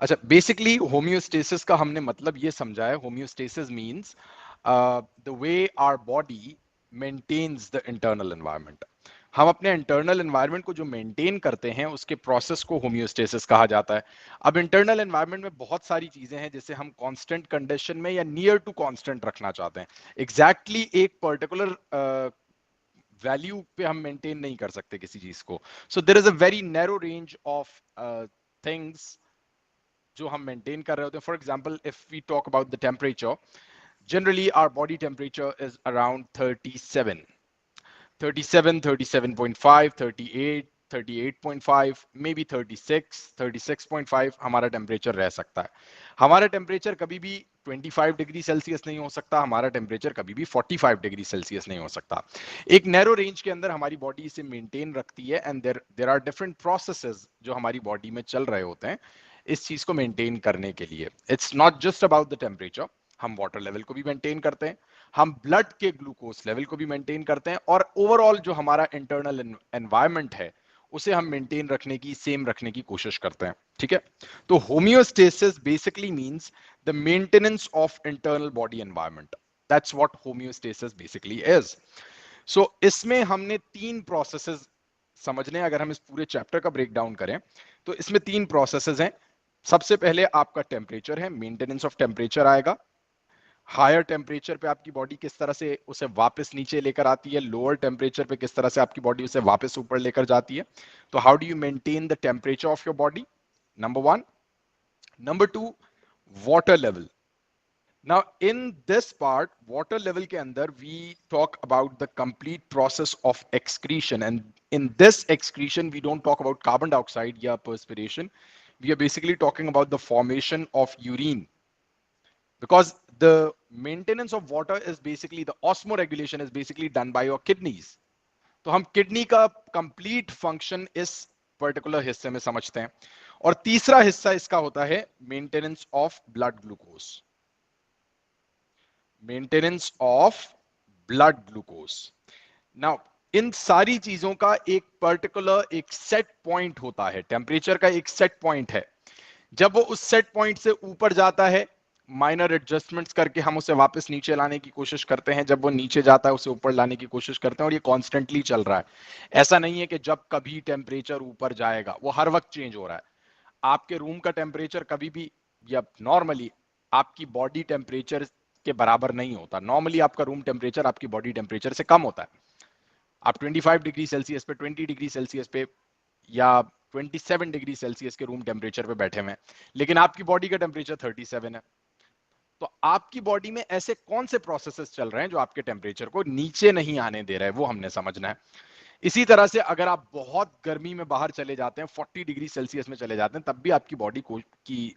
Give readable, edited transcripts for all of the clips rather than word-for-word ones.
अच्छा, basically homeostasis का हमने मतलब ये समझा है, homeostasis means the way our body maintains the internal environment. हम अपने इंटरनल एनवायरनमेंट को जो मेंटेन करते हैं उसके प्रोसेस को होम्योस्टेसिस कहा जाता है। अब इंटरनल एनवायरनमेंट में बहुत सारी चीजें हैं जिसे हम कांस्टेंट कंडीशन में या नियर टू कांस्टेंट रखना चाहते हैं। एग्जैक्टली एक पर्टिकुलर वैल्यू पे हम मेंटेन नहीं कर सकते किसी चीज को। So there is a very narrow range of things जो हम मेंटेन कर रहे होते हैं। For example, if we talk about the temperature, generally our body temperature is around 37, 37, 37.5, 38, 38.5, may be 36, 36.5 हमारा टेम्परेचर रह सकता है। हमारा टेम्परेचर कभी भी 25 डिग्री सेल्सियस नहीं हो सकता, हमारा टेम्परेचर कभी भी 45 डिग्री सेल्सियस नहीं हो सकता। एक नैरो रेंज के अंदर हमारी बॉडी इसे मेंटेन रखती है, and there are different processes जो हमारी बॉडी में चल रहे होते हैं इस चीज को मेंटेन करने के लिए। It's not just about the temperature, हम वाटर लेवल को भी मेंटेन करते हैं, हम ब्लड के ग्लूकोज लेवल को भी मेंटेन करते हैं, और ओवरऑल जो हमारा इंटरनल एनवायरनमेंट है उसे हम मेंटेन रखने की, सेम रखने की कोशिश करते हैं। ठीक है, तो homeostasis basically means the maintenance of internal body environment. That's what homeostasis basically is. So इसमें हमने तीन प्रोसेसेस समझने, अगर हम इस पूरे चैप्टर का ब्रेक डाउन करें तो इसमें तीन प्रोसेसेस हैं। सबसे पहले आपका टेम्परेचर है, मेंटेनेंस ऑफ टेम्परेचर आएगा। हायर टेम्परेचर पे आपकी बॉडी किस तरह से उसे वापस नीचे लेकर आती है, लोअर टेम्परेचर पे किस तरह से आपकी बॉडी उसे वापस ऊपर लेकर जाती है। तो how do you maintain the temperature of your body, number one. Number two, water level. Now, in this part, water level के अंदर we talk about the complete process of excretion, and in this excretion we don't talk about carbon dioxide या perspiration. We are basically talking about the formation of urine, because the maintenance of water is basically, the osmoregulation is basically done by your kidneys. तो हम kidney का complete function इस particular हिस्से में समझते हैं। और तीसरा हिस्सा इसका होता है maintenance of blood glucose, maintenance of blood glucose. Now, इन सारी चीजों का एक पर्टिकुलर, एक सेट पॉइंट होता है, टेम्परेचर का एक सेट पॉइंट है। जब वो उस सेट पॉइंट से ऊपर जाता है, माइनर एडजस्टमेंट्स करके हम उसे वापस नीचे लाने की कोशिश करते हैं, जब वो नीचे जाता है उसे ऊपर लाने की कोशिश करते हैं, और ये कॉन्स्टेंटली चल रहा है। ऐसा नहीं है कि जब कभी टेम्परेचर ऊपर जाएगा, वो हर वक्त चेंज हो रहा है। आपके रूम का टेम्परेचर कभी भी, या नॉर्मली आपकी बॉडी टेम्परेचर के बराबर नहीं होता। नॉर्मली आपका रूम टेम्परेचर आपकी बॉडी टेम्परेचर से कम होता है। आप 25 डिग्री सेल्सियस पे, 20 डिग्री सेल्सियस पे, या 27 डिग्री सेल्सियस के रूम टेम्परेचर पे बैठे हुए हैं, लेकिन आपकी बॉडी का टेम्परेचर 37 है। तो आपकी बॉडी में ऐसे कौन से प्रोसेसेस चल रहे हैं जो आपके टेम्परेचर को नीचे नहीं आने दे रहे हैं, वो हमने समझना है। इसी तरह से अगर आप बहुत गर्मी में बाहर चले जाते हैं, 40 डिग्री सेल्सियस में चले जाते हैं, तब भी आपकी बॉडी की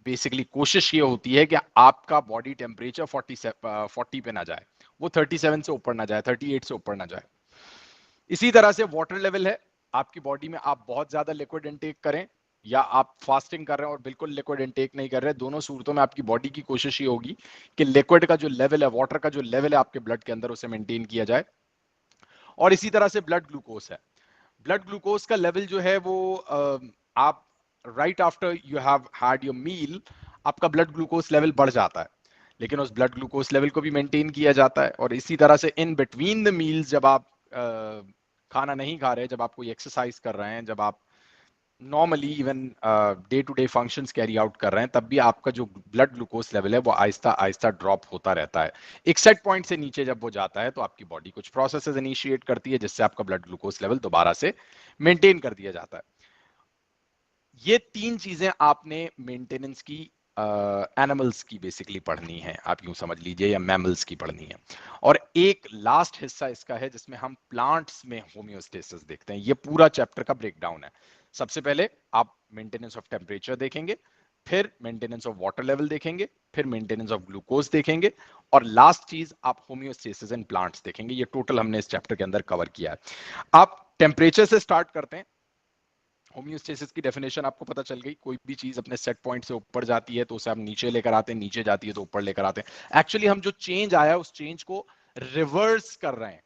बेसिकली कोशिश ये होती है कि आपका बॉडी टेम्परेचर 40 पे ना जाए, वो 37 से ऊपर ना जाए, 38 से ऊपर ना जाए। इसी तरह से वाटर लेवल है, आपकी बॉडी में आप बहुत ज्यादा लिक्विड इनटेक करें या आप फास्टिंग कर रहे हैं और बिल्कुल लिक्विड इनटेक नहीं कर रहे, दोनों सूरतों में आपकी बॉडी की कोशिश ये होगी कि लिक्विड का जो लेवल है, वाटर का जो लेवल है आपके ब्लड के अंदर, उसे मेंटेन किया जाए। और इसी तरह से ब्लड ग्लूकोज है, ब्लड ग्लूकोज का लेवल जो है वो आप right after you have had your meal, आपका ब्लड ग्लूकोज लेवल बढ़ जाता है, लेकिन उस ब्लड ग्लूकोज लेवल को भी मेंटेन किया जाता है। और इसी तरह से इन बिटवीन द मील्स, जब आप खाना नहीं खा रहे, जब आप कोई एक्सरसाइज कर रहे हैं, जब आप normally even day to day functions carry out कर रहे हैं, तब भी आपका जो ब्लड ग्लूकोज लेवल है वो आहिस्ता आहिस्ता ड्रॉप होता रहता है। एक सेट पॉइंट से नीचे जब वो जाता है तो आपकी बॉडी कुछ प्रोसेसेस इनिशिएट करती है जिससे आपका ब्लड ग्लूकोज लेवल दोबारा से मेंटेन कर दिया जाता है। ये तीन चीजें आपने मेंटेनेंस की एनिमल्स की बेसिकली पढ़नी है, आप यूं समझ लीजिए, या मैमल्स की पढ़नी है। और एक लास्ट हिस्सा इसका है जिसमें हम प्लांट्स में होम्योस्टेसिस देखते हैं। ये पूरा चैप्टर का ब्रेकडाउन है। सबसे पहले आप मेंटेनेंस ऑफ टेम्परेचर देखेंगे, फिर मेंटेनेंस ऑफ वाटर लेवल देखेंगे, फिर मेंटेनेंस ऑफ ग्लूकोज देखेंगे, और लास्ट चीज आप होम्योस्टेसिस इन प्लांट्स देखेंगे। ये टोटल हमने इस चैप्टर के अंदर कवर किया है। आप टेम्परेचर से स्टार्ट करते हैं। होम्योस्टेसिस की डेफिनेशन आपको पता चल गई, कोई भी चीज अपने सेट पॉइंट से ऊपर जाती है तो उसे आप नीचे लेकर आते हैं, नीचे जाती है तो ऊपर लेकर आते हैं। एक्चुअली हम जो चेंज आया है उस चेंज को रिवर्स कर रहे हैं,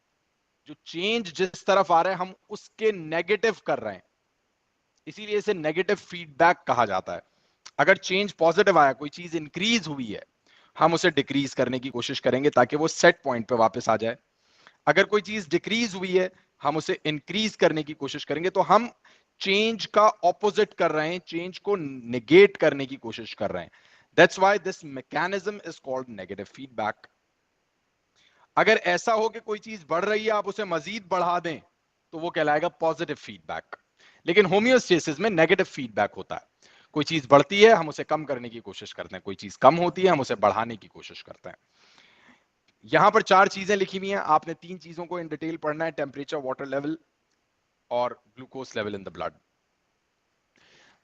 जो चेंज जिस तरफ आ रहा है हम उसके नेगेटिव कर रहे हैं, इसीलिए इसे नेगेटिव फीडबैक कहा जाता है। अगर चेंज पॉजिटिव आया, कोई चीज इंक्रीज हुई है, हम उसे डिक्रीज करने की कोशिश करेंगे ताकि वो सेट पॉइंट पे वापस आ जाए। अगर कोई चीज डिक्रीज हुई है, हम उसे इंक्रीज करने की कोशिश करेंगे। तो हम चेंज का ऑपोजिट कर रहे हैं, चेंज को निगेट करने की कोशिश कर रहे हैं। That's why this mechanism is called negative feedback. अगर ऐसा हो कि कोई चीज बढ़ रही है, आप उसे मजीद बढ़ा दें, तो वो कहलाएगा पॉजिटिव फीडबैक। लेकिन होम्योस्टेसिस में नेगेटिव फीडबैक होता है। कोई चीज बढ़ती है, हम उसे कम करने की कोशिश करते हैं, कोई चीज कम होती है, हम उसे बढ़ाने की कोशिश करते हैं। यहां पर 4 चीजें लिखी हुई हैं, आपने 3 चीजों को इन डिटेल पढ़ना है, टेम्परेचर, वाटर लेवल और glucose level in the blood.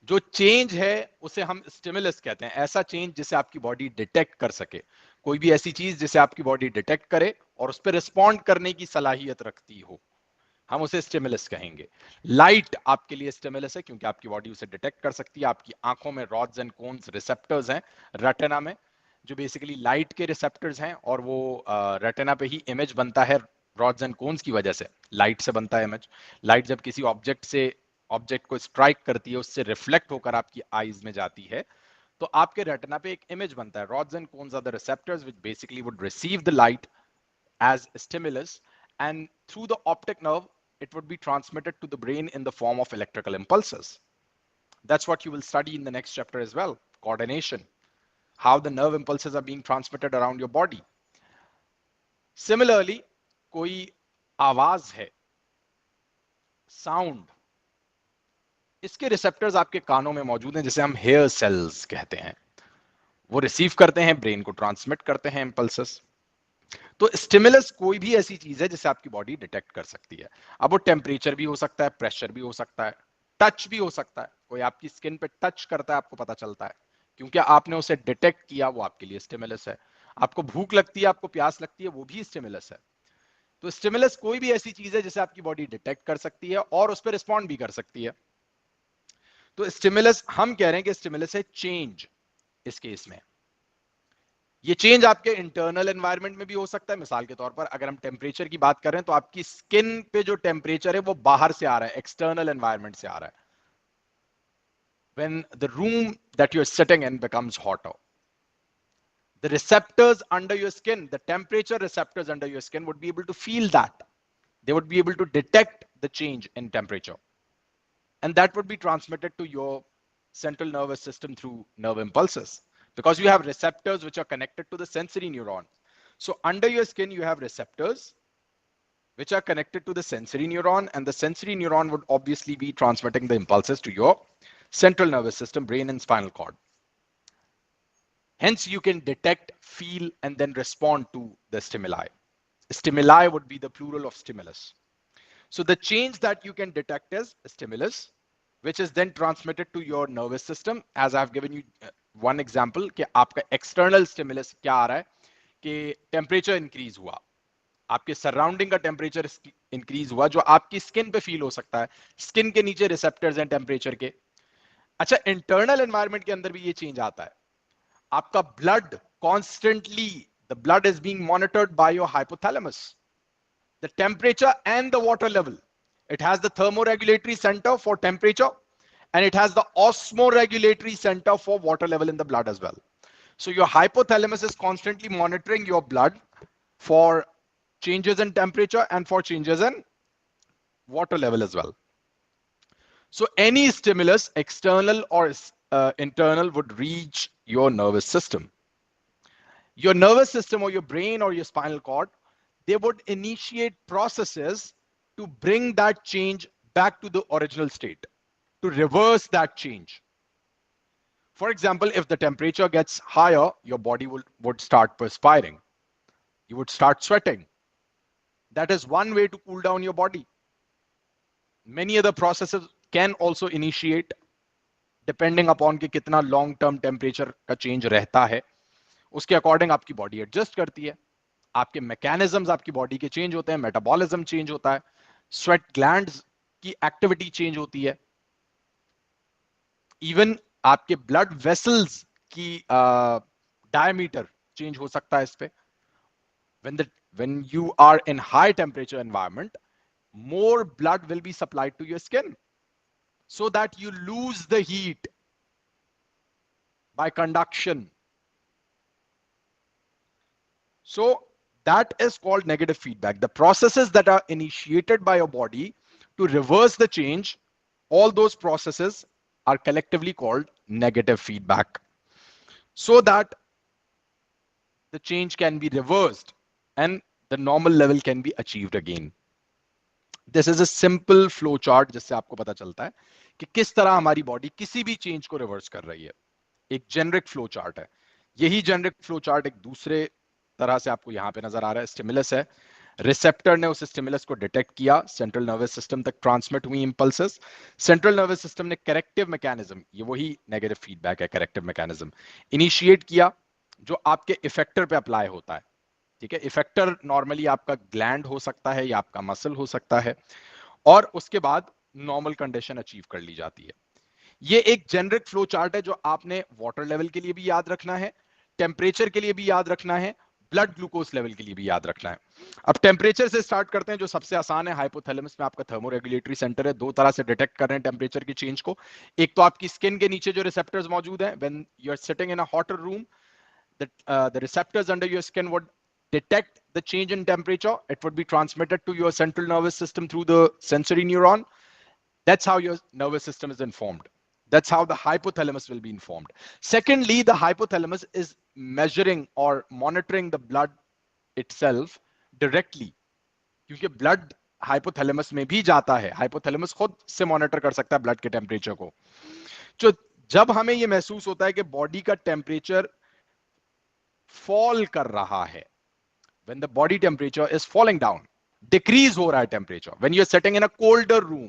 जो चेंज है उसे हम स्टिमुलस कहते हैं, ऐसा चेंज जिसे आपकी बॉडी डिटेक्ट कर सके। कोई भी ऐसी चीज जिसे आपकी बॉडी डिटेक्ट करे और उस पर रिस्पॉन्ड करने की सलाहियत रखती हो, हम उसे स्टिमुलस कहेंगे। लाइट आपके लिए स्टिमुलस है क्योंकि आपकी बॉडी उसे डिटेक्ट कर सकती है। आपकी आंखों में रॉड्स एंड कोन्स रिसेप्टर्स हैं, रेटिना में, जो बेसिकली लाइट के रिसेप्टर्स हैं, और वो रेटिना पे ही इमेज बनता है रॉड्स एंड कोन्स की वजह से। लाइट से बनता है इमेज। लाइट जब किसी ऑब्जेक्ट को स्ट्राइक करती है, उससे रिफ्लेक्ट होकर आपकी आईज में जाती है, तो आपके रेटिना पे एक इमेज बनता है। Rods and cones are the receptors which basically would receive the light as stimulus, and through the optic nerve it would be transmitted to the brain in the form of electrical impulses. That's what you will study in the next chapter as well, coordination, how the nerve impulses are being transmitted around your body. Similarly, कोई आवाज है, sound, इसके receptors आपके कानों में मौजूद हैं, जिसे हम हेयर सेल्स कहते हैं। वो रिसीव करते हैं, ब्रेन को ट्रांसमिट करते हैं इंपल्सेस। तो स्टिमुलस कोई भी ऐसी चीज है जिसे आपकी बॉडी डिटेक्ट कर सकती है। अब वो टेम्परेचर भी हो सकता है, प्रेशर भी हो सकता है, टच भी हो सकता है। कोई आपकी स्किन पे टच करता है, आपको पता चलता है क्योंकि आपने उसे डिटेक्ट किया, वो आपके लिए स्टिमुलस है। आपको भूख लगती है, आपको प्यास लगती है, वो भी स्टिमुलस है। तो स्टिमुलस कोई भी ऐसी चीज है जिसे आपकी बॉडी डिटेक्ट कर सकती है और उस पर रिस्पॉन्ड भी कर सकती है। तो स्टिमुलस, हम कह रहे हैं कि स्टिमुलस है चेंज। इस केस में ये चेंज आपके इंटरनल एनवायरनमेंट में भी हो सकता है। मिसाल के तौर पर अगर हम टेम्परेचर की बात करें, तो आपकी स्किन पे जो टेम्परेचर है वो बाहर से आ रहा है, एक्सटर्नल एनवायरनमेंट से आ रहा है। when the room that you're sitting in becomes hotter, the receptors under your skin, the temperature receptors under your skin would be able to feel that. They would be able to detect the change in temperature, and that would be transmitted to your central nervous system through nerve impulses, because you have receptors which are connected to the sensory neurons. So under your skin you have receptors which are connected to the sensory neuron, and the sensory neuron would obviously be transmitting the impulses to your central nervous system, brain and spinal cord. Hence you can detect, feel, and then respond to the stimuli. Stimuli would be the plural of stimulus. So the change that you can detect is stimulus, which is then transmitted to your nervous system. As I've given you one example, कि आपका external stimulus क्या आ रहा है, कि temperature increase हुआ, आपके surrounding का temperature increase हुआ, जो आपकी स्किन पे फील हो सकता है। स्किन के नीचे रिसेप्टर्स हैं टेम्परेचर के। अच्छा, इंटरनल एनवायरनमेंट के अंदर भी ये चेंज आता है। आपका blood constantly, the blood is being monitored by your hypothalamus, the temperature and the water level. It has the thermoregulatory center for temperature, and it has the osmoregulatory center for water level in the blood as well. So your hypothalamus is constantly monitoring your blood for changes in temperature and for changes in water level as well. So any stimulus, external or internal, would reach your nervous system. Your nervous system or your brain or your spinal cord, they would initiate processes to bring that change back to the original state, to reverse that change. For example, if the temperature gets higher, your body would start perspiring. You would start sweating. That is one way to cool down your body. Many other processes can also initiate depending upon कि कितना long term temperature का change रहता है, उसके according आपकी body adjust करती है। आपके मैकेनिज्म्स आपकी बॉडी के चेंज होते हैं, मेटाबॉलिज्म चेंज होता है, स्वेट ग्लैंड्स की एक्टिविटी चेंज होती है, इवन आपके ब्लड वेसल्स की डायमीटर चेंज हो सकता है इस पे। when you are in high temperature environment, more blood will be supplied to your skin so that you lose the heat. by conduction. So that is called negative feedback. The processes that are initiated by your body to reverse the change, all those processes are collectively called negative feedback, so that the change can be reversed and the normal level can be achieved again. This is a simple flow chart जिससे आपको पता चलता है कि किस तरह हमारी body किसी भी चेंज को रिवर्स कर रही है. एक जेनरिक फ्लो चार्ट है. यही जेनरिक फ्लो चार्ट एक दूसरे तरह से आपको यहां पे नजर आ रहा है. स्टिमुलस है, रिसेप्टर ने उस स्टिमुलस को डिटेक्ट किया, सेंट्रल नर्वस सिस्टम तक ट्रांसमिट हुई इंपल्सेस, सेंट्रल नर्वस सिस्टम ने करेक्टिव मैकेनिज्म, ये वही नेगेटिव फीडबैक है, करेक्टिव मैकेनिज्म इनिशिएट किया जो आपके इफेक्टर पे अप्लाई होता है. ठीक है, इफेक्टर नॉर्मली आपका ग्लैंड हो सकता है या आपका मसल हो सकता है, और उसके बाद नॉर्मल कंडीशन अचीव कर ली जाती है. ये एक जेनरिक फ्लो चार्ट है जो आपने वाटर लेवल के लिए भी याद रखना है, टेम्परेचर के लिए भी याद रखना है, ब्लड ग्लूकोज लेवल के लिए भी याद रखना है. अब टेम्परेचर से स्टार्ट करते हैं, जो सबसे आसान है. हाइपोथैलेमस में आपका थर्मोरेगुलेटरी सेंटर है. दो तरह से डिटेक्ट कर रहे हैं टेम्परेचर की चेंज को. एक तो आपकी स्किन के नीचे जो रिसेप्टर्स मौजूद हैं, when you are sitting in a hotter room, the receptors under your skin would detect the change in temperature. It would be transmitted to your central nervous system through the sensory neuron. That's how your nervous system is informed. That's how the hypothalamus will be informed. Secondly, the hypothalamus is measuring or monitoring the blood itself directly. क्योंकि blood hypothalamus में भी जाता है. Hypothalamus खुद से monitor कर सकता है blood के temperature को. तो जब हमें ये महसूस होता है कि body का temperature fall कर रहा है, when the body temperature is falling down, decrease हो रहा है temperature, when you're sitting in a colder room,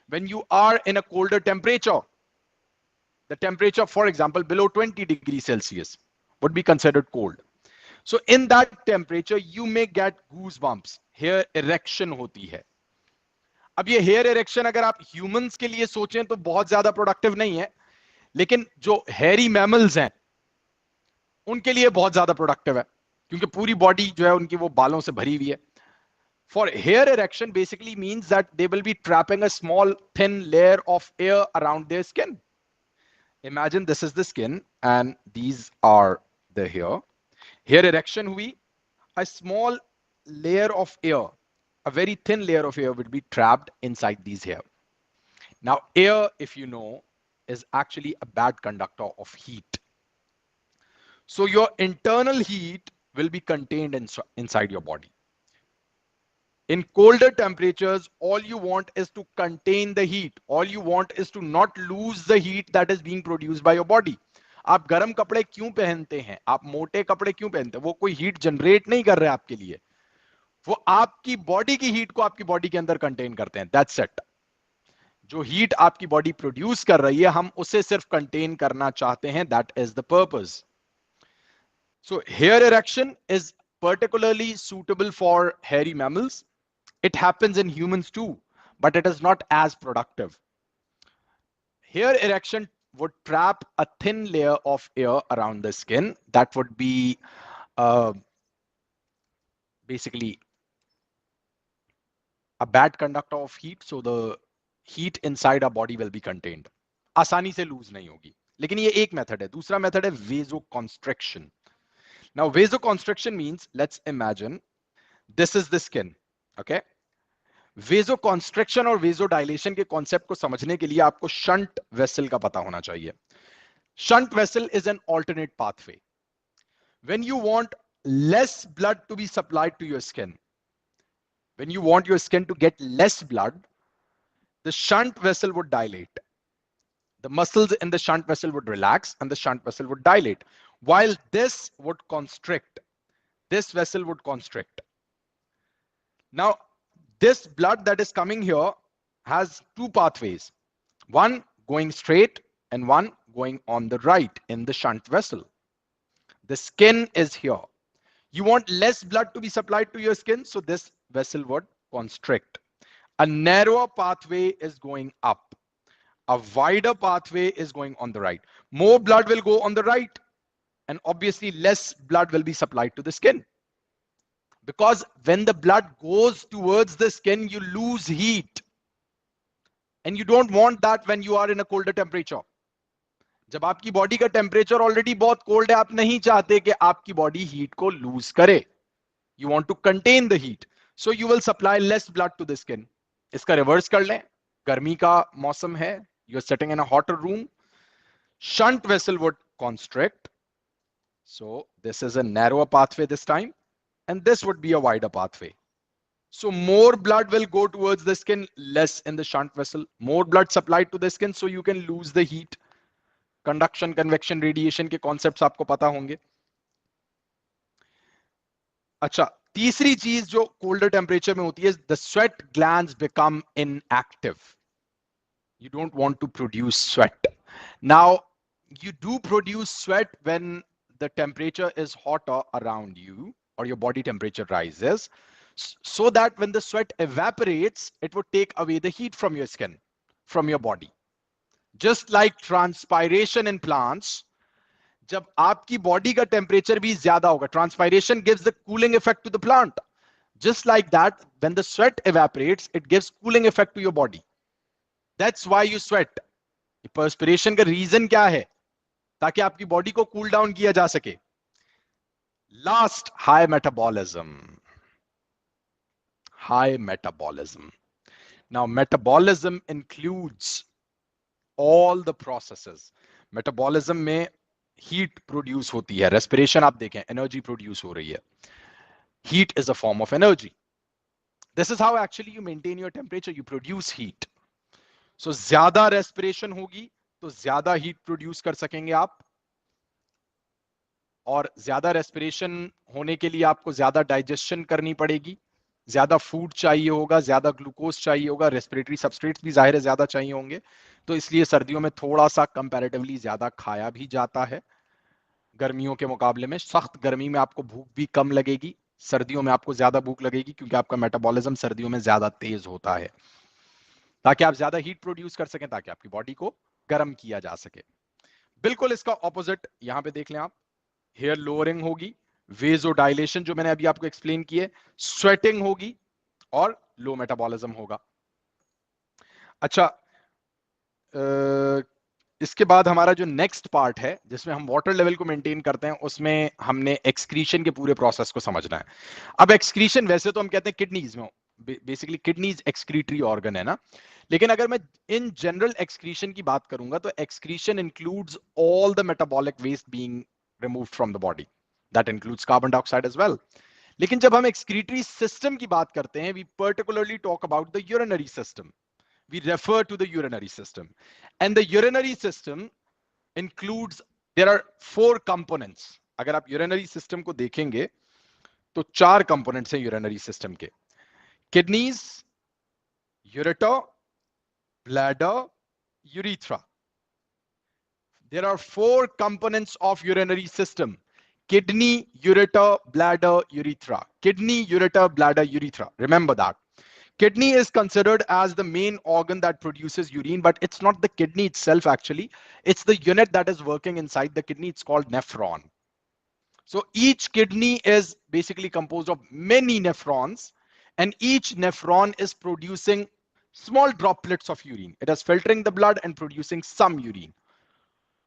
when you are in a colder temperature, the temperature, for example, below 20 degrees Celsius would be considered cold. So in that temperature, you may get goosebumps, hair erection होती है. अब ये hair erection अगर आप humans के लिए सोचें तो बहुत ज्यादा productive नहीं है, लेकिन जो hairy mammals हैं उनके लिए बहुत ज्यादा प्रोडक्टिव है, क्योंकि पूरी बॉडी जो है उनकी वो बालों से भरी हुई है. For hair erection basically means that they will be trapping a small thin layer of air around their skin. Imagine this is the skin and these are the hair. Hair erection हुई, a small layer of air, a very thin layer of air would be trapped inside these hair. Now air, if you know, is actually a bad conductor of heat. So your internal heat will be contained inside your body. In colder temperatures, all you want is to contain the heat. All you want is to not lose the heat that is being produced by your body. आप गर्म कपड़े क्यों पहनते हैं, आप मोटे कपड़े क्यों पहनते हैं? वो कोई हीट जनरेट नहीं कर रहे आपके लिए, वो आपकी बॉडी की हीट को आपकी बॉडी के अंदर कंटेन करते हैं. That's it. जो हीट आपकी बॉडी प्रोड्यूस कर रही है, हम उसे सिर्फ कंटेन करना चाहते हैं. That is the purpose. So hair erection is particularly suitable for hairy mammals. It happens in humans too, but it is not as productive. Hair erection would trap a thin layer of air around the skin. That would be basically a bad conductor of heat. So the heat inside our body will be contained. आसानी से loose नहीं होगी. लेकिन ये एक method है. दूसरा method है vasoconstriction. Now vasoconstriction means, let's imagine this is the skin. Okay, vasoconstriction और vasodilation के कॉन्सेप्ट को समझने के लिए आपको शंट वेसल का पता होना चाहिए. Shunt vessel is an alternate pathway. When you want less blood to be supplied to your skin, when you want your skin to get less blood, the shunt vessel would dilate. The muscles in the shunt vessel would relax and the shunt vessel would dilate, while this would constrict. This vessel would constrict. Now, this blood that is coming here has two pathways, one going straight and one going on the right in the shunt vessel. The skin is here. You want less blood to be supplied to your skin, so this vessel would constrict. A narrower pathway is going up. A wider pathway is going on the right. More blood will go on the right, and obviously less blood will be supplied to the skin. Because when the blood goes towards the skin, you lose heat. And you don't want that when you are in a colder temperature. जब आपकी body का temperature already बहुत cold है, आप नहीं चाहते कि आपकी बॉडी हीट को लूज करे, you want to contain the heat, so you will supply less blood to the skin. इसका रिवर्स कर लें, गर्मी का मौसम है, you are sitting in a hotter room, shunt vessel would constrict, so this is a narrower pathway this time, and this would be a wider pathway. So more blood will go towards the skin, less in the shunt vessel. More blood supplied to the skin, so you can lose the heat. Conduction, convection, radiation के concepts आपको पता होंगे। अच्छा, तीसरी चीज जो colder temperature में होती है, the sweat glands become inactive. You don't want to produce sweat. Now, you do produce sweat when the temperature is hotter around you or your body temperature rises, so that when the sweat evaporates, it would take away the heat from your skin, from your body. Just like transpiration in plants, जब आपकी body का temperature भी ज्यादा होगा, transpiration gives the cooling effect to the plant. Just like that, when the sweat evaporates, it gives cooling effect to your body. That's why you sweat. Perspiration का reason क्या है? ताकि आपकी बॉडी को कूल डाउन किया जा सके। Last, high metabolism. High metabolism. Now metabolism includes all the processes. Metabolism में हीट प्रोड्यूस होती है, रेस्पिरेशन आप देखें, एनर्जी प्रोड्यूस हो रही है। Heat is a form of energy. This is how actually you maintain your temperature, you produce heat. So ज्यादा respiration होगी तो ज्यादा हीट प्रोड्यूस कर सकेंगे आप, और ज्यादा रेस्पिरेशन होने के लिए आपको ज्यादा डाइजेशन करनी पड़ेगी, ज्यादा फूड चाहिए होगा, ज्यादा ग्लूकोज चाहिए होगा, रेस्पिरेटरी सबस्ट्रेट्स भी जाहिर है ज्यादा चाहिए होंगे, तो इसलिए सर्दियों में थोड़ा सा कंपैरेटिवली ज्यादा खाया भी जाता है गर्मियों के मुकाबले में। सख्त गर्मी में आपको भूख भी कम लगेगी, सर्दियों में आपको ज्यादा भूख लगेगी, क्योंकि आपका मेटाबॉलिज्म सर्दियों में ज्यादा तेज होता है, ताकि आप ज्यादा हीट प्रोड्यूस कर सकें, ताकि आपकी बॉडी को गर्म किया जा सके। बिल्कुल इसका ऑपोजिट यहां पे देख लें आप, हेयर लोअरिंग होगी, वेजोडाइलेशन जो मैंने अभी आपको एक्सप्लेन किए, स्वेटिंग होगी और लो मेटाबॉलिज्म होगा। अच्छा, इसके बाद हमारा जो नेक्स्ट पार्ट है जिसमें हम वाटर लेवल को मेंटेन करते हैं, उसमें हमने एक्सक्रीशन के पूरे प्रोसेस को समझना है। अब एक्सक्रीशन वैसे तो हम कहते हैं किडनीज में, बेसिकली किडनीज एक्सक्रीटरी ऑर्गन है ना, लेकिन अगर मैं इन जनरल एक्सक्रीशन की बात करूंगा तो excretion includes all the metabolic waste being removed from the body, that includes carbon dioxide as well. लेकिन जब हम एक्सक्रीटरी सिस्टम की बात करते हैं, we particularly talk about the urinary system, we refer to the urinary system, and the urinary system includes, there are 4 components. अगर आप urinary system को देखेंगे तो 4 components हैं urinary system के, kidneys, ureter, bladder, urethra. There are 4 components of urinary system: kidney, ureter, bladder, urethra. Kidney, ureter, bladder, urethra, remember that. Kidney is considered as the main organ that produces urine, but it's not the kidney itself actually. It's the unit that is working inside the kidney. It's called nephron. So each kidney is basically composed of many nephrons, and each nephron is producing small droplets of urine. It is filtering the blood and producing some urine.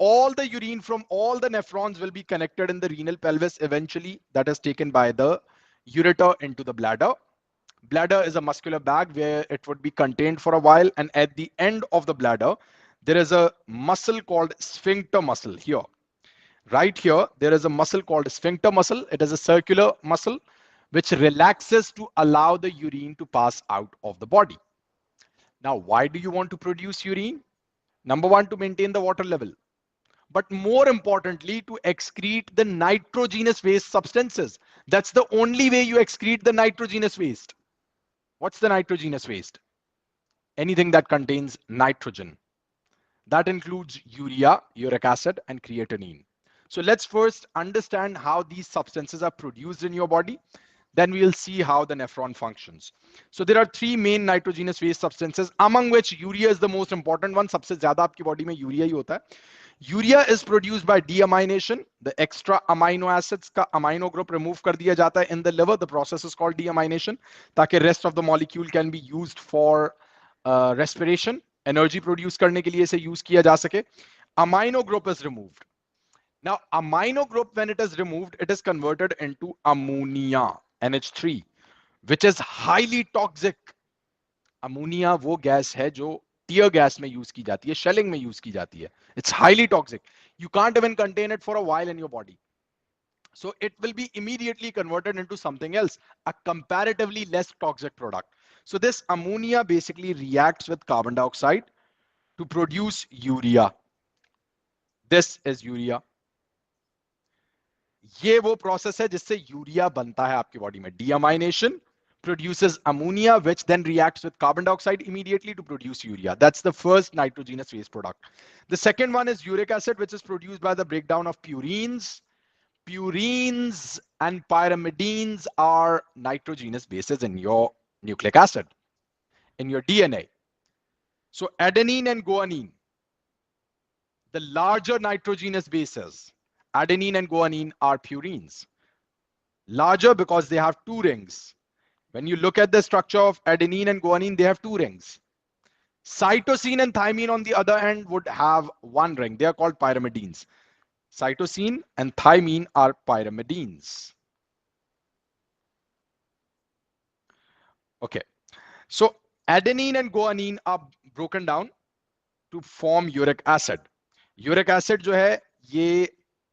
All the urine from all the nephrons will be connected in the renal pelvis eventually, that is taken by the ureter into the bladder. Bladder is a muscular bag where it would be contained for a while, and at the end of the bladder there is a muscle called sphincter muscle. Here, right here, there is a muscle called sphincter muscle. It is a circular muscle which relaxes to allow the urine to pass out of the body. Now, why do you want to produce urine? Number one, to maintain the water level, but more importantly, to excrete the nitrogenous waste substances. That's the only way you excrete the nitrogenous waste. What's the nitrogenous waste? Anything that contains nitrogen. That includes urea, uric acid, and creatinine. So let's first understand how these substances are produced in your body. Then we will see how the nephron functions. So there are 3 main nitrogenous waste substances, among which urea is the most important one. सबसे ज़्यादा आपकी body में urea ही होता है. Urea is produced by deamination. The extra amino acids का amino group remove कर दिया जाता है in the liver. The process is called deamination, ताकि rest of the molecule can be used for respiration. Energy produce करने के लिए इसे यूज किया जा सके. amino group is removed. Now amino group, when it is removed, it is converted into ammonia, NH3, which is highly toxic. Ammonia वो gas है जो टीयर गैस में यूज की जाती है, शेलिंग में यूज की जाती है. It's highly toxic. You can't even contain it for a while in your body. So it will be immediately converted into something else, a comparatively less toxic product. So this ammonia basically reacts with carbon dioxide to produce urea. This is urea. ये वो process है जिससे urea बनता है आपकी body में. Deamination produces ammonia, which then reacts with carbon dioxide immediately to produce urea. That's the first nitrogenous waste product. The second one is uric acid, which is produced by the breakdown of purines. Purines and pyrimidines are nitrogenous bases in your nucleic acid, in your DNA. So adenine and guanine, the larger nitrogenous bases, adenine and guanine are purines. Larger because they have two rings. When you look at the structure of adenine and guanine, they have two rings. Cytosine and thymine, on the other hand, would have one ring. They are called pyrimidines. Cytosine and thymine are pyrimidines. Okay. So adenine and guanine are broken down to form uric acid. Uric acid जो है ये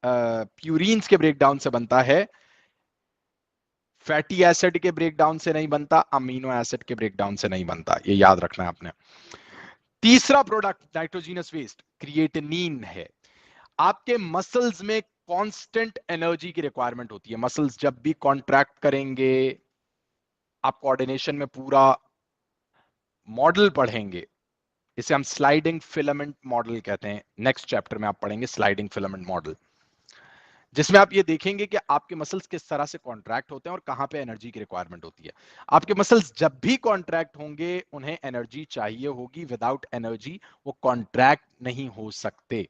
purines के breakdown से बनता है, fatty acid के breakdown से नहीं बनता, अमीनो एसिड के ब्रेकडाउन से नहीं बनता. ये याद रखना है आपने. तीसरा प्रोडक्ट नाइट्रोजीनस वेस्ट क्रिएटिनिन है. आपके मसल्स में कांस्टेंट एनर्जी की रिक्वायरमेंट होती है. मसल्स जब भी कॉन्ट्रैक्ट करेंगे, आप कोऑर्डिनेशन में पूरा मॉडल पढ़ेंगे, इसे हम स्लाइडिंग फिलामेंट मॉडल कहते हैं. नेक्स्ट चैप्टर में आप पढ़ेंगे स्लाइडिंग फिलामेंट मॉडल, जिसमें आप ये देखेंगे कि आपके मसल्स किस तरह से कॉन्ट्रैक्ट होते हैं और कहां पे एनर्जी की रिक्वायरमेंट होती है. आपके मसल्स जब भी कॉन्ट्रैक्ट होंगे उन्हें एनर्जी चाहिए होगी. विदाउट एनर्जी वो कॉन्ट्रैक्ट नहीं हो सकते.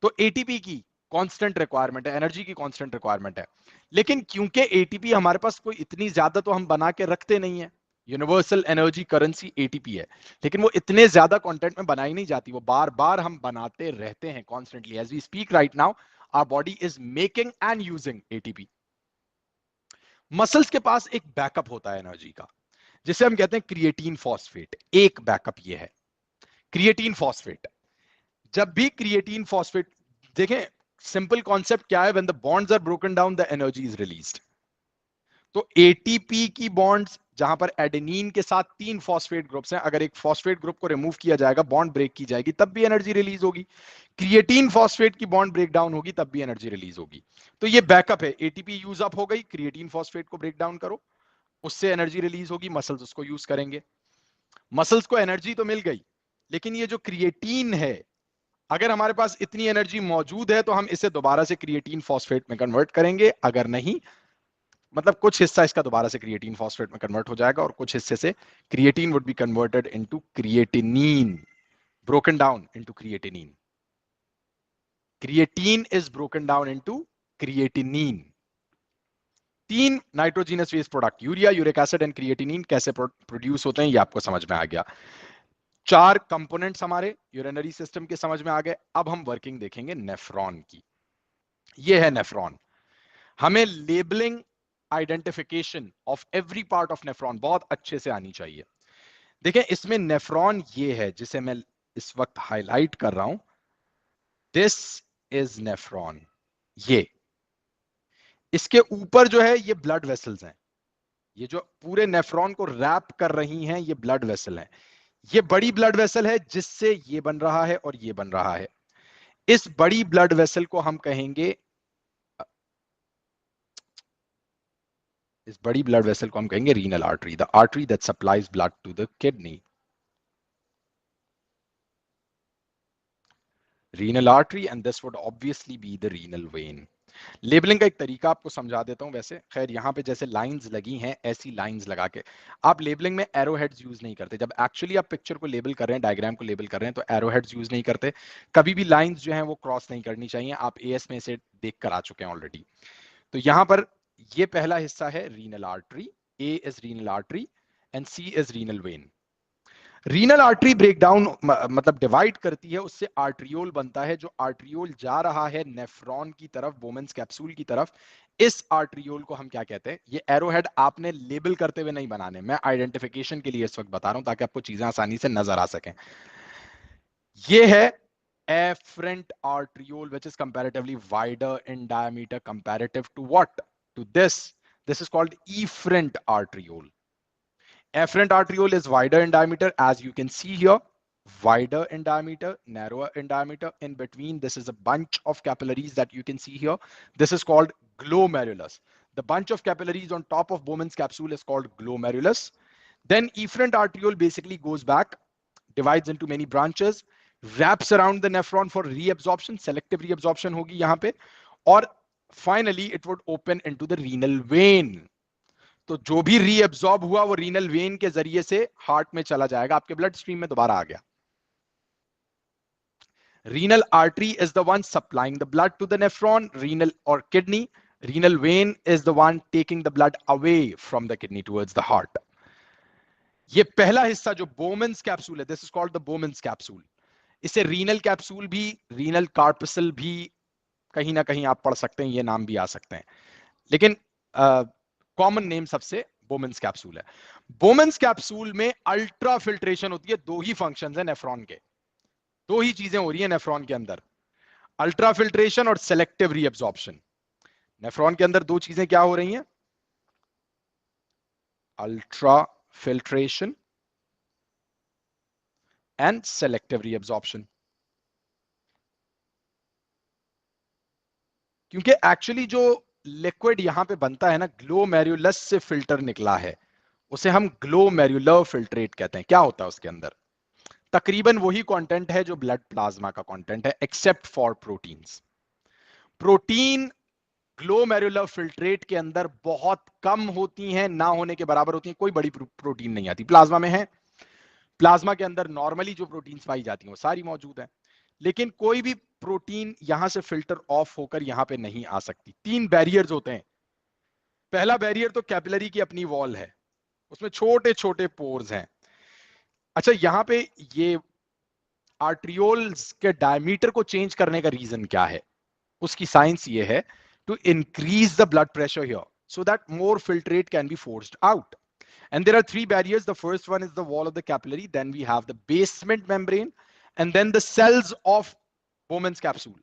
तो एटीपी की कांस्टेंट रिक्वायरमेंट है, एनर्जी की कांस्टेंट रिक्वायरमेंट है. लेकिन क्योंकि एटीपी हमारे पास कोई इतनी ज्यादा तो हम बना के रखते नहीं है. यूनिवर्सल एनर्जी करेंसी एटीपी है, लेकिन वो इतने ज्यादा कंटेंट में बनाई नहीं जाती. वो बार बार हम बनाते रहते हैं constantly. As we speak right now our body is making and using ATP. Muscles के पास एक बैकअप होता है एनर्जी का, जिसे हम कहते हैं क्रिएटिन फॉस्फेट. एक बैकअप ये है क्रिएटिन फॉस्फेट. जब भी क्रिएटिन फॉस्फेट, देखें सिंपल कॉन्सेप्ट क्या है, when the bonds are broken down the energy is released. तो एटीपी की बॉन्ड्स जहां पर एडेनिन के साथ 3 फॉस्फेट ग्रुप्स हैं, अगर एक फॉस्फेट ग्रुप को रिमूव किया जाएगा, बॉन्ड ब्रेक की जाएगी, तब भी एनर्जी रिलीज होगी. क्रिएटिन फॉस्फेट की बॉन्ड ब्रेक डाउन होगी, तब भी एनर्जी रिलीज होगी. तो ये बैकअप है. एटीपी यूज अप हो गई, क्रिएटिन फॉस्फेट को ब्रेक डाउन करो, उससे एनर्जी रिलीज होगी, मसल्स उसको यूज करेंगे. मसल्स को एनर्जी तो मिल गई, लेकिन ये जो क्रिएटिन है, अगर हमारे पास इतनी एनर्जी मौजूद है तो हम इसे दोबारा से क्रिएटिन फॉस्फेट में कन्वर्ट करेंगे. अगर नहीं, मतलब कुछ हिस्सा इसका दोबारा से क्रिएटिन फॉस्फेट में कन्वर्ट हो जाएगा और कुछ हिस्से से creatine would be converted into creatinine, broken down into creatinine. Creatine is broken down into creatinine. 3 nitrogenous waste product, urea, uric acid and creatinine, कैसे प्रोड्यूस होते हैं ये आपको समझ में आ गया. 4 कंपोनेंट्स हमारे यूरिनरी सिस्टम के समझ में आ गए. अब हम वर्किंग देखेंगे नेफ्रॉन की. ये है नेफ्रॉन. हमें labelling, identification of every part of nephron बहुत अच्छे से आनी चाहिए. देखें इसमें नेफ्रॉन ये है जिसे मैं इस वक्त हाईलाइट कर रहा हूं. This is nephron. ये इसके ऊपर जो है ये ब्लड वेसल्स हैं. ये जो पूरे नेफ्रॉन को रैप कर रही हैं ये ब्लड वेसल हैं. ये बड़ी ब्लड वेसल है जिससे ये बन रहा है और ये बन रहा है. इस बड़ी ब्लड वेसल को हम कहेंगे, इस बड़ी ब्लड वेसल को हम कहेंगे renal artery, the artery that supplies blood to the kidney. Renal artery, and this would obviously be the renal vein. Labelling का एक तरीका आपको समझा देता हूं. वैसे खैर यहां पे जैसे लाइंस लगी हैं ऐसी लाइंस लगा के आप लेबलिंग में एरो हेड्स यूज नहीं करते. जब एक्चुअली आप पिक्चर को लेबल कर रहे हैं, डायग्राम को लेबल कर रहे हैं, तो एरो हेड्स यूज नहीं करते. कभी भी लाइंस जो हैं वो क्रॉस नहीं करनी चाहिए. आप एएस में से देख कर आ चुके हैं ऑलरेडी. तो यहां पर ये पहला हिस्सा है renal artery. A is renal artery and C is renal vein. Renal artery breakdown मतलब डिवाइड करती है, उससे आर्ट्रियोल बनता है। जो आर्ट्रियोल जा रहा है नेफ्रॉन की तरफ, बोमेंस कैप्सूल की तरफ, इस आर्ट्रियोल को हम क्या कहते हैं? ये एरोहेड आपने लेबल करते हुए नहीं बनाने, मैं आइडेंटिफिकेशन के लिए इस वक्त बता रहा हूं ताकि आपको चीजें आसानी से नजर आ सकें। ये है afferent arteriole, which is comparatively wider in diameter comparative to what? To this. This is called efferent arteriole. Afferent arteriole is wider in diameter, as you can see here. Wider in diameter, narrower in diameter. In between, this is a bunch of capillaries that you can see here. This is called glomerulus. The bunch of capillaries on top of Bowman's capsule is called glomerulus. Then efferent arteriole basically goes back, divides into many branches, wraps around the nephron for reabsorption, selective reabsorption होगी यहाँ पे, और finally it would open into the renal vein. तो जो भी reabsorb हुआ वो renal vein के जरिए से हार्ट में चला जाएगा, आपके ब्लड स्ट्रीम में दोबारा आ गया। Renal artery is the one supplying the blood to the nephron, renal or kidney. Renal vein is the one taking the blood away from the kidney towards the heart. ये पहला हिस्सा जो बोमेंस capsule है, this is called the बोमेंस capsule. इसे renal capsule भी, renal corpuscle भी, कहीं ना कहीं आप पढ़ सकते हैं, ये नाम भी आ सकते हैं, लेकिन कॉमन नेम सबसे बोमेंस कैप्सूल है। बोमेंस कैप्सूल में अल्ट्रा फिल्ट्रेशन होती है। दो ही फंक्शंस है नेफ्रॉन के, दो ही चीजें हो रही है नेफ्रॉन के अंदर, अल्ट्रा फिल्ट्रेशन और सेलेक्टिव रीअब्सॉर्प्शन। नेफ्रॉन के अंदर दो चीजें क्या हो रही हैं? Ultra filtration and selective reabsorption. क्योंकि एक्चुअली जो लिक्विड यहां पे बनता है ना, ग्लोमेरुलस से फिल्टर निकला है, उसे हम ग्लोमेरुलर फिल्ट्रेट कहते हैं। क्या होता है उसके अंदर? तकरीबन वही कंटेंट है जो ब्लड प्लाज्मा का कंटेंट है, except for proteins. Protein glomerular filtrate के अंदर बहुत कम होती हैं, ना होने के बराबर होती हैं। कोई बड़ी प्रोटीन नहीं आती। प्लाज्मा में है, प्लाज्मा के अंदर नॉर्मली जो प्रोटीन्स पाई जाती हैं वो सारी मौजूद हैं, लेकिन कोई भी प्रोटीन यहां से फिल्टर ऑफ होकर यहां पे नहीं आ सकती। तीन बैरियर्स होते हैं। पहला बैरियर तो कैपिलरी की अपनी वॉल है, उसमें छोटे छोटे पोर्स हैं। अच्छा, यहां पे ये आर्ट्रियोल्स के डायमीटर को चेंज करने का रीजन क्या है? उसकी साइंस ये है, to increase the blood pressure here so that more filtrate can be forced out. And there are three barriers. The first one is the wall of the capillary, then we have the basement membrane, and then the cells of Bowman's capsule.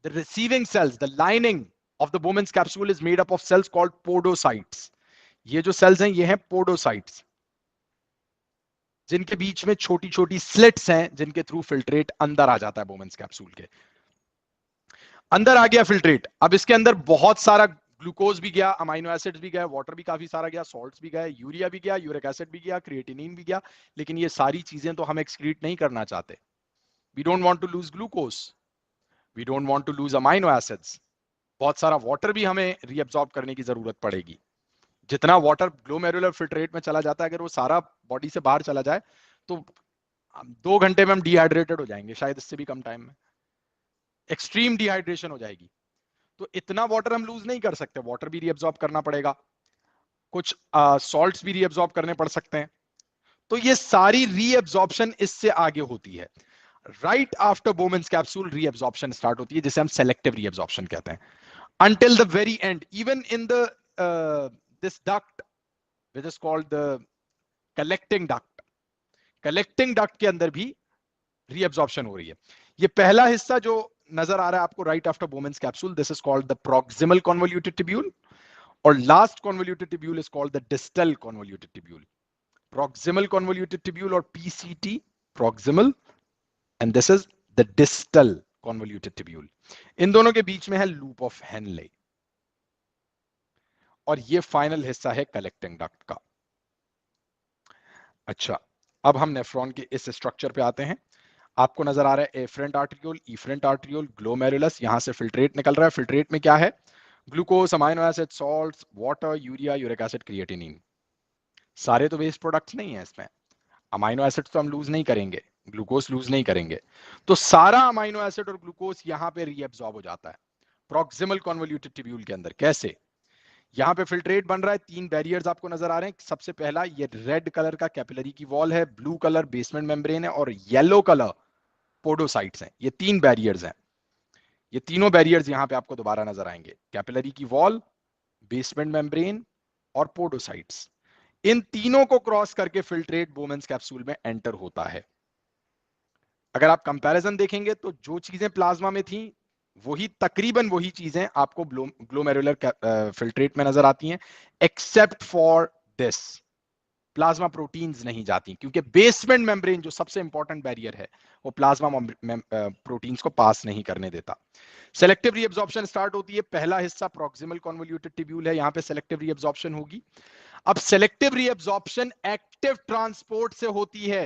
The receiving cells, the lining of the Bowman's capsule is made up of cells called podocytes. ये जो cells हैं ये हैं podocytes, जिनके बीच में छोटी छोटी slits हैं, जिनके थ्रू फिल्ट्रेट अंदर आ जाता है। बोमेंस कैप्सूल के अंदर आ गया फिल्ट्रेट। अब इसके अंदर बहुत सारा ग्लूकोज भी गया, अमाइनो एसिड्स भी गए, वाटर भी काफी सारा गया, सॉल्ट्स भी गए, यूरिया भी गया, यूरिक एसिड भी गया, क्रिएटिनिन भी गया, लेकिन ये सारी चीजें तो हम एक्सक्रीट नहीं करना चाहते। We don't want to lose glucose, we don't want to lose amino acids. बहुत सारा वाटर भी हमें रीअब्सॉर्ब करने की जरूरत पड़ेगी। जितना वाटर ग्लोमेरुलर फिल्ट्रेट में चला जाता है, अगर वो सारा बॉडी से बाहर चला जाए तो 2 घंटे में हम डिहाइड्रेटेड हो जाएंगे, शायद इससे भी कम टाइम में एक्सट्रीम डिहाइड्रेशन हो जाएगी। तो इतना वाटर हम लूज नहीं कर सकते, वाटर भी रीअब्सॉर्ब करना पड़ेगा, कुछ सॉल्ट्स भी रीअब्सॉर्ब करने पड़ सकते हैं। तो ये सारी रीअब्सॉर्प्शन इससे आगे होती है। Right after Bowman's capsule reabsorption start होती है, जिसे हम सेलेक्टिव रीअब्सॉर्प्शन कहते हैं, until the very end. Even in the this duct which is called the collecting duct, collecting duct के अंदर भी रीअब्सॉर्प्शन हो रही है। ये पहला हिस्सा जो नजर आ रहा है आपको right after Bowman's capsule, this is called the proximal convoluted tubule, और last convoluted tubule is called the distal convoluted tubule. Proximal convoluted tubule और PCT, proximal, and this is the distal convoluted tubule. इन दोनों के बीच में है loop of Henle, और ये final हिस्सा है कलेक्टिंग डक्ट का। अच्छा, अब हम नेफ्रॉन के इस स्ट्रक्चर पे आते हैं। आपको नजर आ रहा है afferent arteriole, efferent arteriole, glomerulus, यहां से फिल्ट्रेट निकल रहा है। फिल्ट्रेट में क्या है? Glucose, amino acid, salts, water, urea, uric acid, creatinine. सारे तो वेस्ट प्रोडक्ट्स नहीं है इसमें। अमाइनो एसिड तो हम लूज नहीं करेंगे, ग्लूकोज लूज नहीं करेंगे, तो सारा अमाइनो एसिड और ग्लूकोज यहां पे रीअब्सॉर्ब हो जाता है प्रोक्सिमल कन्वोल्यूटेड ट्यूब्यूल के अंदर। कैसे? यहां पे फिल्ट्रेट बन रहा है, 3 बैरियर्स आपको नजर आ रहे हैं। सबसे पहला ये रेड कलर का कैपिलरी की वॉल है, ब्लू कलर बेसमेंट मेम्ब्रेन है और येलो कलर पोडोसाइट्स हैं। ये 3 बैरियर्स हैं। ये तीनों बैरियर्स यहां पे आपको दोबारा नजर आएंगे, कैपिलरी की वॉल, बेसमेंट मेम्ब्रेन और पोडोसाइट्स। इन तीनों को क्रॉस करके फिल्ट्रेट बोमेंस कैप्सूल में एंटर होता है। अगर आप कंपैरिजन देखेंगे तो जो चीजें प्लाज्मा में थी वही तकरीबन वही चीजें आपको ग्लोमेरुलर फिल्ट्रेट में नजर आती हैं, except for this plasma proteins नहीं जाती, क्योंकि बेसमेंट मेम्ब्रेन जो सबसे इंपॉर्टेंट बैरियर है वो प्लाज्मा प्रोटीन्स को पास नहीं करने देता। सेलेक्टिव रीअब्जॉर्प्शन स्टार्ट होती है। पहला हिस्सा प्रॉक्सिमल कन्वोल्यूटेड ट्यूब्यूल है, यहां पे सेलेक्टिव रीअब्जॉर्प्शन होगी। अब सेलेक्टिव रीअब्जॉर्प्शन एक्टिव ट्रांसपोर्ट से होती है।